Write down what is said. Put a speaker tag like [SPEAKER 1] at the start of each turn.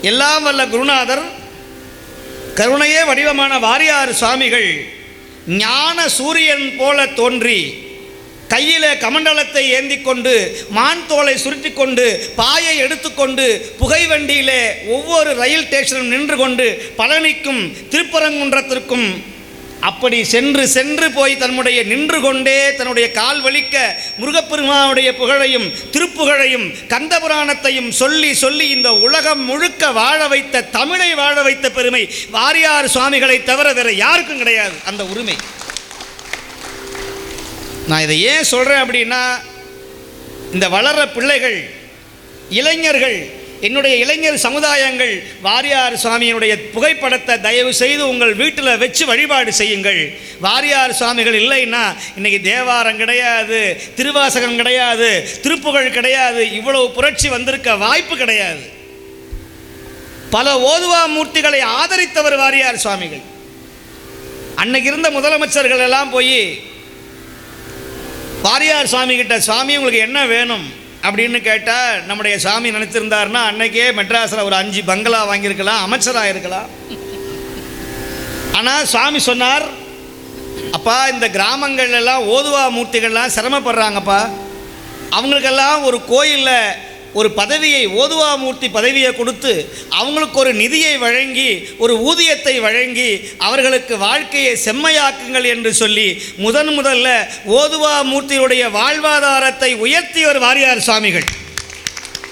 [SPEAKER 1] எல்லாம் வல்ல குருநாதர் கருணையே வடிவமான வாரியார் சுவாமிகள் ஞான சூரியன் போல தோன்றி கையிலே கமண்டலத்தை ஏந்தி கொண்டு மான் தோலை சுருட்டி கொண்டு பாயை எடுத்துக்கொண்டு புகைவண்டியிலே ஒவ்வொரு ரயில் ஸ்டேஷனும் நின்று கொண்டு பழனிக்கும் திருப்பரங்குன்றத்திற்கும் அப்படி சென்று போய் தன்னுடைய நின்று கொண்டே தன்னுடைய கால் வலிக்க முருகப்பெருமானுடைய புகழையும் திருப்புகழையும் கந்தபுராணத்தையும் சொல்லி இந்த உலகம் முழுக்க வாழ வைத்த தமிழை வாழ வைத்த பெருமை வாரியார் சுவாமிகளை தவிர வேற யாருக்கும் கிடையாது. அந்த உரிமை நான் இதை ஏன் சொல்கிறேன் அப்படின்னா, இந்த வளர்ற பிள்ளைகள், இளைஞர்கள், என்னுடைய இளைஞர் சமுதாயங்கள் வாரியார் சுவாமியினுடைய புகைப்படத்தை தயவு செய்து உங்கள் வீட்டில் வச்சு வழிபாடு செய்யுங்கள். வாரியார் சுவாமிகள் இல்லைன்னா இன்றைக்கி தேவாரம் கிடையாது, திருவாசகம் கிடையாது, திருப்புகழ் கிடையாது, இவ்வளவு புரட்சி வந்திருக்க வாய்ப்பு கிடையாது. பல ஓதுவா மூர்த்திகளை ஆதரித்தவர் வாரியார் சுவாமிகள். அன்னைக்கு இருந்த முதலமைச்சர்கள் எல்லாம் போய் வாரியார் சுவாமி கிட்ட, சுவாமி உங்களுக்கு என்ன வேணும் அப்படின்னு கேட்டால், நம்முடைய சாமி நினைத்திருந்தார்னா அன்னைக்கே மெட்ராஸில் ஒரு 5 பங்களா வாங்கியிருக்கலாம், அமைச்சராக இருக்கலாம். ஆனால் சுவாமி சொன்னார், அப்பா இந்த கிராமங்கள்லாம் ஓதுவா மூர்த்திகள்லாம் சிரமப்படுறாங்கப்பா, அவங்களுக்கெல்லாம் ஒரு கோயிலில் ஒரு பதவியை, ஓதுவா மூர்த்தி பதவியை கொடுத்து அவங்களுக்கு ஒரு நிதியை வழங்கி ஒரு ஊதியத்தை வழங்கி அவர்களுக்கு வாழ்க்கையை செம்மையாக்குங்கள் என்று சொல்லி முதல்ல ஓதுவா மூர்த்தியுடைய வாழ்வாதாரத்தை உயர்த்தியவர் வாரியார் சுவாமிகள்.